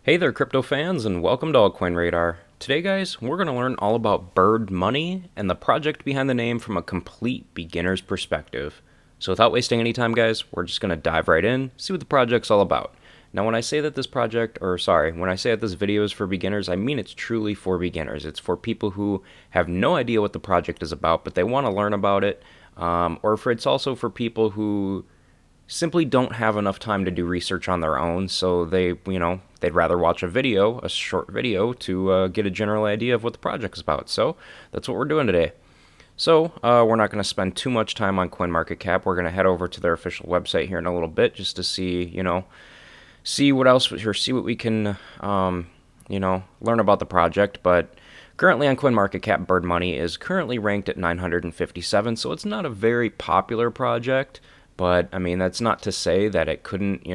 Hey there, crypto fans, and welcome to Altcoin Radar. Today, guys, we're going to learn all about Bird.Money and the project behind the name from a complete beginner's perspective. So, without wasting any time, guys, we're just going to dive right in, see what the project's all about. Now, when I say that when I say that this video is for beginners, I mean it's truly for beginners. It's for people who have no idea what the project is about, but they want to learn about it, it's also for people who simply don't have enough time to do research on their own, so they'd rather watch a short video, to get a general idea of what the project is about. So that's what we're doing today. So we're not going to spend too much time on CoinMarketCap. We're going to head over to their official website here in a little bit just to see what else, or see what we can, learn about the project. But currently on CoinMarketCap, Bird.Money is currently ranked at 957, so it's not a very popular project. But I mean, that's not to say that it couldn't,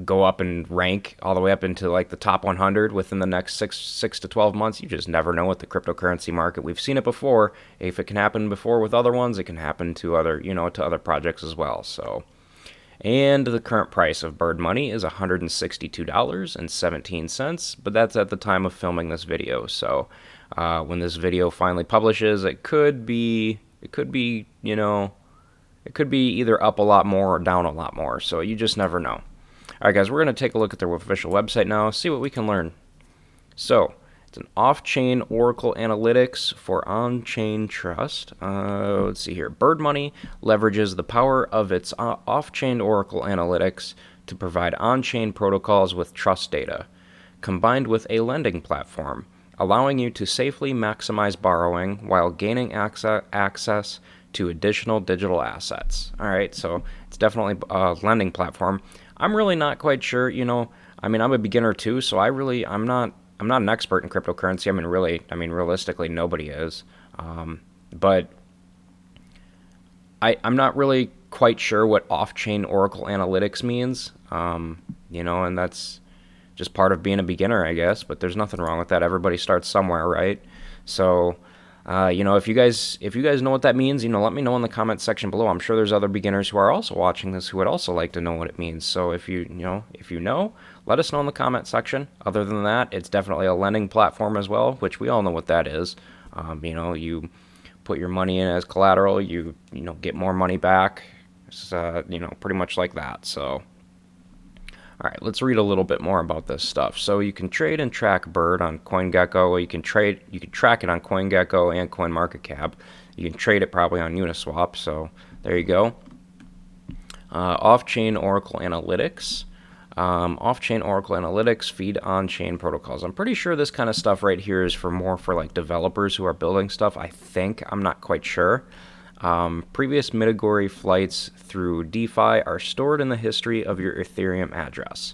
go up and rank all the way up into like the top 100 within the next six to 12 months. You just never know with the cryptocurrency market. We've seen it before. If it can happen before with other ones, it can happen to other projects as well. So, and the current price of Bird.Money is $162.17, but that's at the time of filming this video. So, when this video finally publishes, it could be either up a lot more or down a lot more. So you just never know. All right, guys, we're going to take a look at their official website now, see what we can learn. So it's an off-chain Oracle analytics for on-chain trust. Let's see here. Bird.Money leverages the power of its off-chain Oracle analytics to provide on-chain protocols with trust data, combined with a lending platform, allowing you to safely maximize borrowing while gaining access to additional digital assets. All right, so it's definitely a lending platform. I'm really not quite sure. I'm a beginner too, so I'm not an expert in cryptocurrency. Realistically, nobody is. But I'm not really quite sure what off-chain Oracle analytics means. And that's just part of being a beginner, I guess. But there's nothing wrong with that. Everybody starts somewhere, right? So, if you guys know what that means, let me know in the comment section below. I'm sure there's other beginners who are also watching this who would also like to know what it means. So if you know, let us know in the comment section. Other than that, it's definitely a lending platform as well, which we all know what that is. You put your money in as collateral, you get more money back. It's pretty much like that. So. All right, let's read a little bit more about this stuff. So you can trade and track Bird on CoinGecko. You can track it on CoinGecko and CoinMarketCap. You can trade it probably on Uniswap. So there you go. Off-chain Oracle analytics. Off-chain Oracle analytics feed on-chain protocols. I'm pretty sure this kind of stuff right here is more for like developers who are building stuff. I think. I'm not quite sure. Previous Midori flights through DeFi are stored in the history of your Ethereum address.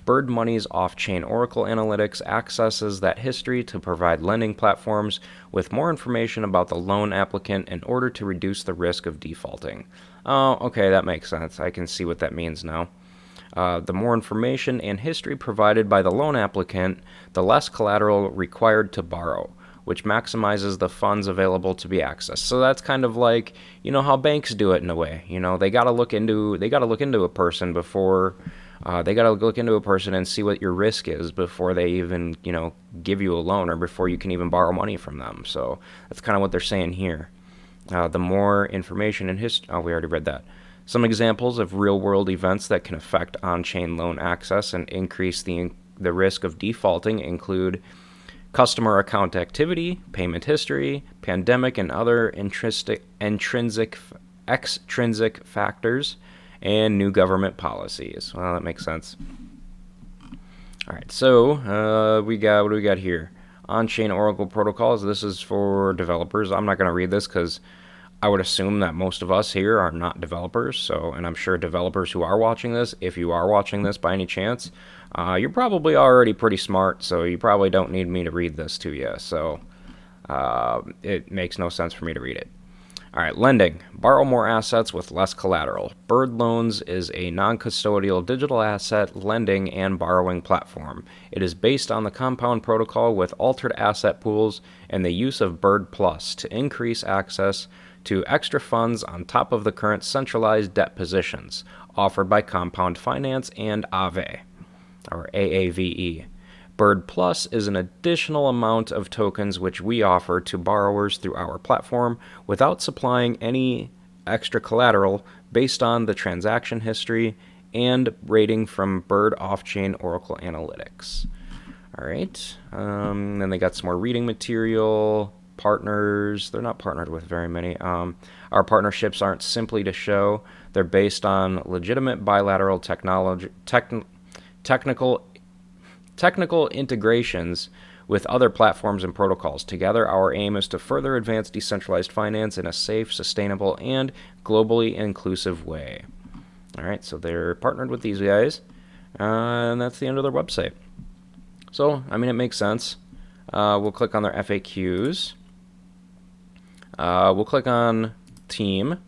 Bird.Money's off-chain Oracle analytics accesses that history to provide lending platforms with more information about the loan applicant in order to reduce the risk of defaulting. Oh, okay, that makes sense. I can see what that means now. The more information and history provided by the loan applicant, the less collateral required to borrow, which maximizes the funds available to be accessed. So that's kind of like, how banks do it in a way. They got to look into a person before and see what your risk is before they even, give you a loan or before you can even borrow money from them. So that's kind of what they're saying here. The more information in history. Oh, we already read that. Some examples of real-world events that can affect on-chain loan access and increase the risk of defaulting include customer account activity, payment history, pandemic and other extrinsic factors, and new government policies. Well, that makes sense. All right, so what do we got here? On-chain Oracle protocols. This is for developers. I'm not going to read this because I would assume that most of us here are not developers. So, and I'm sure developers who are watching this, if you are watching this by any chance, you're probably already pretty smart, so you probably don't need me to read this to you. So it makes no sense for me to read it. All right, lending. Borrow more assets with less collateral. Bird Loans is a non-custodial digital asset lending and borrowing platform. It is based on the Compound protocol with altered asset pools and the use of Bird Plus to increase access to extra funds on top of the current centralized debt positions offered by Compound Finance and Aave. or AAVE. Bird Plus is an additional amount of tokens which we offer to borrowers through our platform without supplying any extra collateral based on the transaction history and rating from Bird off-chain Oracle Analytics. All right. Then they got some more reading material. Partners. They're not partnered with very many. Our partnerships aren't simply to show. They're based on legitimate bilateral technical integrations with other platforms and protocols. Together, our aim is to further advance decentralized finance in a safe, sustainable, and globally inclusive way. All right, so they're partnered with these guys, and that's the end of their website. So, I mean, it makes sense. We'll click on their FAQs. We'll click on team.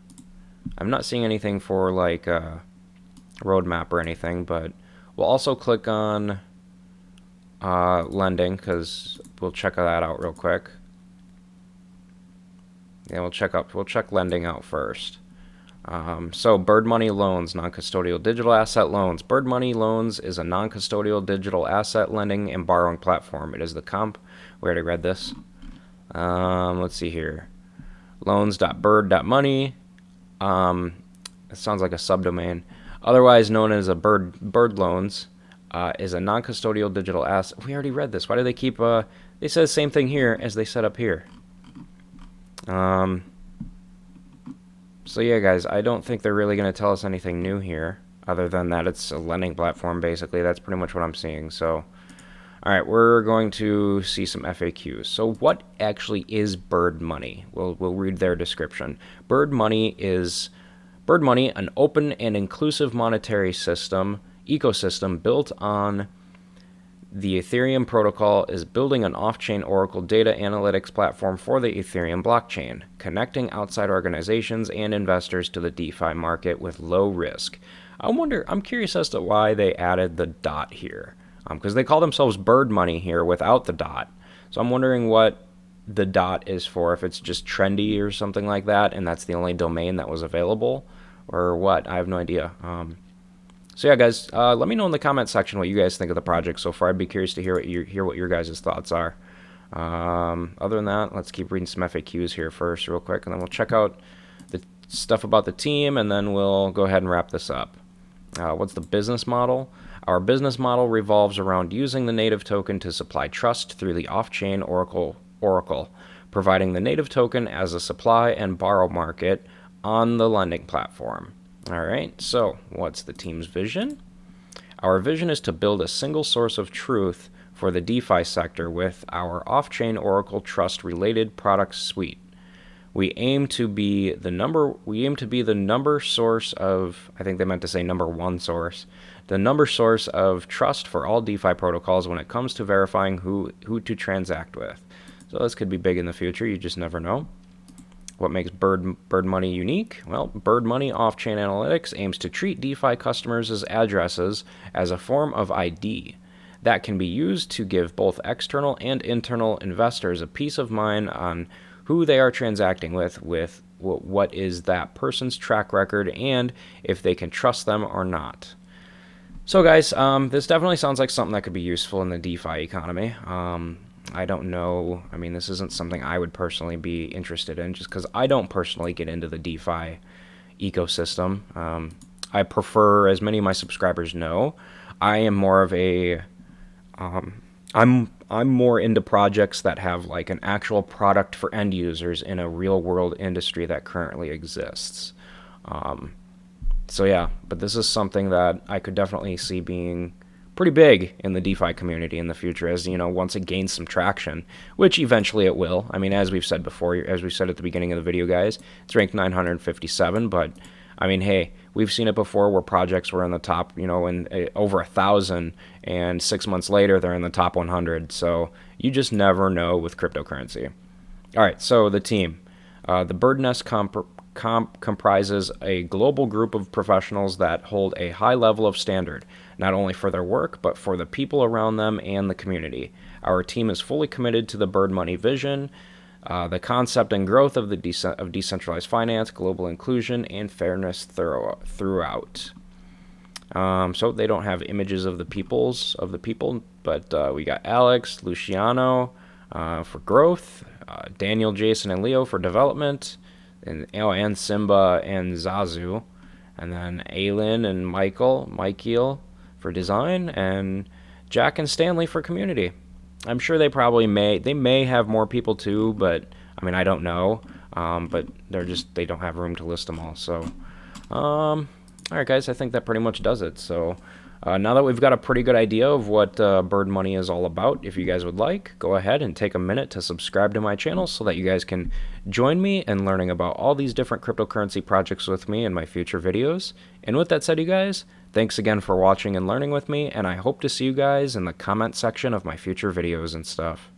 I'm not seeing anything for like a roadmap or anything, but we'll also click on lending because we'll check that out real quick. Yeah, we'll check lending out first. So Bird.Money loans, non-custodial digital asset loans. Bird.Money loans is a non-custodial digital asset lending and borrowing platform. It is the we already read this. Let's see here. Loans.bird.money. It sounds like a subdomain. Otherwise known as a Bird loans, is a non-custodial digital asset. We already read this. Why do they keep? They said the same thing here as they said up here. So yeah, guys, I don't think they're really going to tell us anything new here, other than that it's a lending platform, basically. That's pretty much what I'm seeing. So, all right, we're going to see some FAQs. So what actually is Bird.Money? We'll read their description. Bird.Money is an open and inclusive monetary ecosystem built on the Ethereum protocol, is building an off-chain Oracle data analytics platform for the Ethereum blockchain, connecting outside organizations and investors to the DeFi market with low risk. I'm curious as to why they added the dot here, because they call themselves Bird.Money here without the dot. So I'm wondering what the dot is for, if it's just trendy or something like that, and that's the only domain that was available, or what. I have no idea. So yeah, guys, let me know in the comment section what you guys think of the project so far. I'd be curious to hear what your guys' thoughts are. Other than that, let's keep reading some FAQs here first real quick, and then we'll check out the stuff about the team, and then we'll go ahead and wrap this up. What's the business model? Our business model revolves around using the native token to supply trust through the off-chain Oracle, providing the native token as a supply and borrow market on the lending platform. All right, so what's the team's vision? Our vision is to build a single source of truth for the DeFi sector with our off-chain Oracle trust-related product suite. We aim to be the number source of, I think they meant to say number one source, the number source of trust for all DeFi protocols when it comes to verifying who to transact with. So this could be big in the future, you just never know. What makes Bird.Money unique? Well, Bird.Money off-chain analytics aims to treat DeFi customers' addresses as a form of ID that can be used to give both external and internal investors a peace of mind on who they are transacting with what is that person's track record, and if they can trust them or not. So guys, this definitely sounds like something that could be useful in the DeFi economy. I don't know. I mean, this isn't something I would personally be interested in, just because I don't personally get into the DeFi ecosystem. I prefer, as many of my subscribers know, I am more of a I'm more into projects that have like an actual product for end users in a real world industry that currently exists. So yeah, but this is something that I could definitely see being pretty big in the DeFi community in the future, as you know, once it gains some traction, which eventually it will. I mean, as we've said before, as we said at the beginning of the video, guys, it's ranked 957, but I mean, hey, we've seen it before where projects were in the top, you know, in over 1,000, and 6 months later they're in the top 100. So you just never know with cryptocurrency. All right, so the team, the Bird Nest comprises a global group of professionals that hold a high level of standard, not only for their work, but for the people around them and the community. Our team is fully committed to the Bird.Money vision, the concept and growth of decentralized finance, global inclusion, and fairness throughout. So they don't have images of the people, but we got Alex, Luciano for growth, Daniel, Jason, and Leo for development, and Simba and Zazu, and then Aylin and Michael for design, and Jack and Stanley for community. I'm sure they may have more people too, but I mean I don't know. But they don't have room to list them all. So, all right, guys, I think that pretty much does it. So. Now that we've got a pretty good idea of what Bird.Money is all about, if you guys would like, go ahead and take a minute to subscribe to my channel so that you guys can join me in learning about all these different cryptocurrency projects with me in my future videos. And with that said, you guys, thanks again for watching and learning with me, and I hope to see you guys in the comment section of my future videos and stuff.